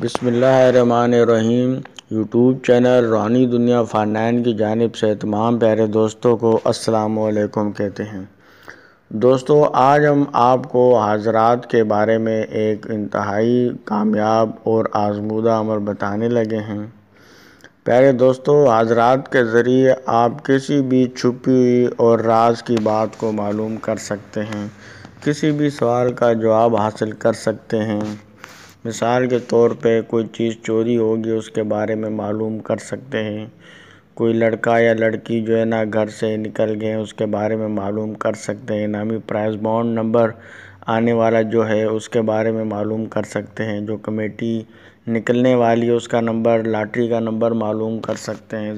بسم اللہ الرحمن الرحیم۔ یوٹیوب چینل روحانی دنیا فارنائن کی جانب سے تمام پیارے دوستوں کو السلام علیکم کہتے ہیں۔ دوستو، آج ہم آپ کو حاضرات کے بارے میں ایک انتہائی کامیاب اور آزمودہ عمل بتانے لگے ہیں۔ پیارے دوستو، حاضرات کے ذریعے آپ کسی بھی چھپی ہوئی اور راز کی بات کو معلوم کر سکتے ہیں، کسی بھی سوال کا جواب حاصل کر سکتے ہیں۔ مثال کے طور پہ کوئی چیز چوری ہوگی، اس کے بارے میں معلوم کر سکتے ہیں۔ کوئی لڑکا یا لڑکی جو ہے گھر سے نکل گئے، اس کے بارے میں معلوم کر سکتے ہیں۔ انعامی پرائز بانڈ نمبر آنے والا جو ہے اس کے بارے میں معلوم کر سکتے ہیں۔ جو کمیٹی نکلنے والی ہے اس کا نمبر، لاٹری کا نمبر معلوم کر سکتے ہیں۔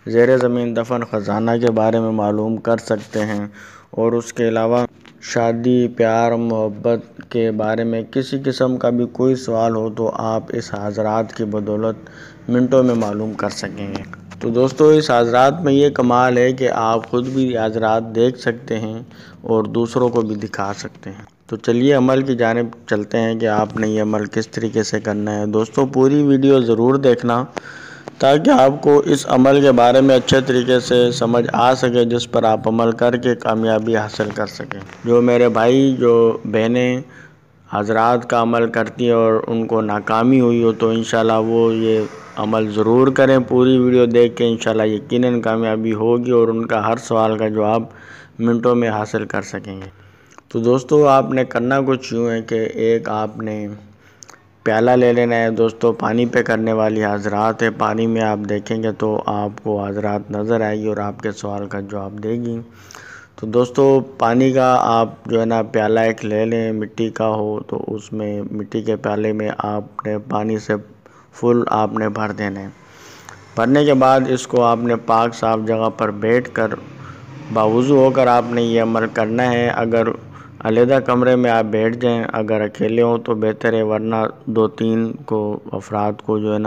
زیر زمین دفن خزانہ کے بارے میں معلوم کر سکتے ہیں۔ اور اس کے علاوہ شادی، پیار، محبت کے بارے میں کسی قسم کا بھی کوئی سوال ہو تو آپ اس حاضرات کی بدولت منٹوں میں معلوم کر سکیں گے۔ تو دوستو، اس حاضرات میں یہ کمال ہے کہ آپ خود بھی حاضرات دیکھ سکتے ہیں اور دوسروں کو بھی دکھا سکتے ہیں۔ تو چلیے عمل کی جانب چلتے ہیں کہ آپ نے یہ عمل کس طریقے سے کرنا ہے۔ دوستو، پوری ویڈیو ضرور دیکھنا تاکہ آپ کو اس عمل کے بارے میں اچھے طریقے سے سمجھ آ سکے، جس پر آپ عمل کر کے کامیابی حاصل کر سکیں۔ جو میرے بھائی، جو بہنیں حاضرات کا عمل کرتی ہیں اور ان کو ناکامی ہوئی ہو تو انشاءاللہ وہ یہ عمل ضرور کریں۔ پوری ویڈیو دیکھ کے انشاءاللہ یقیناً کامیابی ہوگی اور ان کا ہر سوال کا جواب منٹوں میں حاصل کر سکیں گے۔ تو دوستو، آپ نے کرنا کچھ یوں ہے کہ ایک آپ نے پیالہ لے لینا ہے۔ دوستو، پانی پہ کرنے والی حاضرات ہے۔ پانی میں آپ دیکھیں گے تو آپ کو حاضرات نظر آئے گی اور آپ کے سوال کا جواب دے گی۔ تو دوستو، پانی کا آپ جو ہے پیالہ ایک لے لیں، مٹی کا ہو تو اس میں مٹی کے پیالے میں آپ نے پانی سے فل آپ نے بھر دینا ہے۔ بھرنے کے بعد اس کو آپ نے پاک صاف جگہ پر بیٹھ کر باوضو ہو کر آپ نے یہ عمل کرنا ہے۔ اگر علیحدہ کمرے میں آپ بیٹھ جائیں، اگر اکیلے ہوں تو بہتر ہے، ورنہ 2-3 افراد کو جو ہے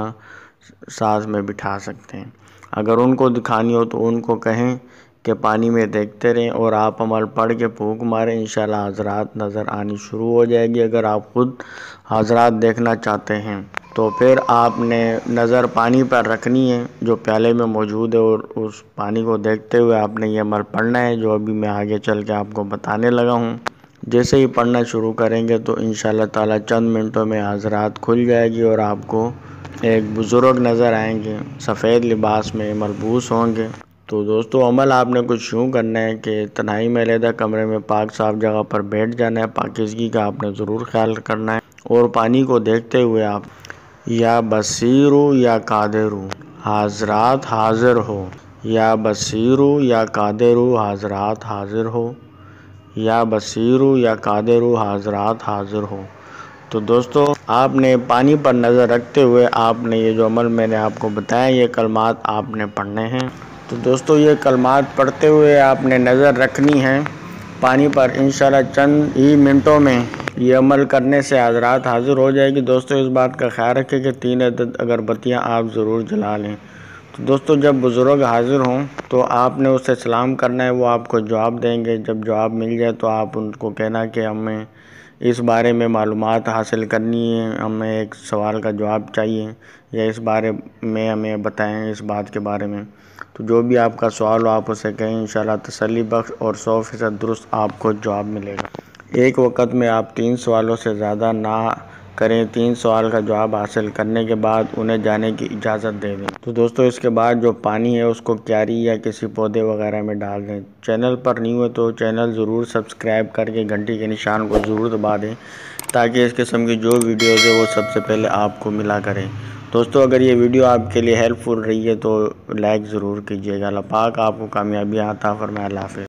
ساتھ میں بٹھا سکتے ہیں۔ اگر ان کو دکھانی ہو تو ان کو کہیں کہ پانی میں دیکھتے رہیں اور آپ عمل پڑھ کے پھونک ماریں، انشاءاللہ حاضرات نظر آنی شروع ہو جائے گی۔ اگر آپ خود حاضرات دیکھنا چاہتے ہیں تو پھر آپ نے نظر پانی پر رکھنی ہے جو پیالے میں موجود ہے، اور اس پانی کو دیکھتے ہوئے آپ نے یہ عمل پڑھنا ہے جو ابھی میں آگے چل کے آپ کو بتانے لگا ہوں۔ جیسے ہی پڑھنا شروع کریں گے تو انشاءاللہ تعالی چند منٹوں میں حاضرات کھل جائے گی اور آپ کو ایک بزرگ نظر آئیں گے، سفید لباس میں ملبوس ہوں گے۔ تو دوستو، عمل آپ نے کچھ یوں کرنا ہے کہ تنہائی میں علیحدہ کمرے میں پاک صاف جگہ پر بیٹھ جانا ہے۔ پاکیزگی کا آپ نے ضرور خیال کرنا ہے اور پانی کو دیکھتے ہوئے آپ یا بصیرو یا قادرو حاضرات حاضر ہو، یا بصیرو یا قادرو حاضرات حاضر ہو، یا بصیرو یا قادرو حاضرات حاضر ہو۔ تو دوستو، آپ نے پانی پر نظر رکھتے ہوئے آپ نے یہ جو عمل میں نے آپ کو بتایا، یہ کلمات آپ نے پڑھنے ہیں۔ تو دوستو، یہ کلمات پڑھتے ہوئے آپ نے نظر رکھنی ہے پانی پر۔ انشاءاللہ چند ہی منٹوں میں یہ عمل کرنے سے حاضرات حاضر ہو جائے گی۔ دوستو، اس بات کا خیال رکھیں کہ 3 عدد اگربتیاں آپ ضرور جلا لیں۔ تو دوستو، جب بزرگ حاضر ہوں تو آپ نے اس سے سلام کرنا ہے، وہ آپ کو جواب دیں گے۔ جب جواب مل جائے تو آپ ان کو کہنا کہ ہمیں اس بارے میں معلومات حاصل کرنی ہے، ہمیں ایک سوال کا جواب چاہیے، یا اس بارے میں ہمیں بتائیں اس بات کے بارے میں۔ تو جو بھی آپ کا سوال ہو آپ اسے کہیں، انشاءاللہ تسلی بخش اور 100% درست آپ کو جواب ملے گا۔ ایک وقت میں آپ 3 سوالوں سے زیادہ نہ کریں۔ 3 سوال کا جواب حاصل کرنے کے بعد انہیں جانے کی اجازت دے دیں۔ تو دوستو، اس کے بعد جو پانی ہے اس کو کیاری یا کسی پودے وغیرہ میں ڈال دیں۔ چینل پر نہیں ہوئے تو چینل ضرور سبسکرائب کر کے گھنٹی کے نشان کو ضرور دبا دیں تاکہ اس قسم کی جو ویڈیوز ہے وہ سب سے پہلے آپ کو ملا کریں۔ دوستو، اگر یہ ویڈیو آپ کے لیے ہیلپ فل رہی ہے تو لائک ضرور کیجیے گا۔ اللہ پاک آپ کو کامیابی عطا فرمائے۔ اللہ حافظ۔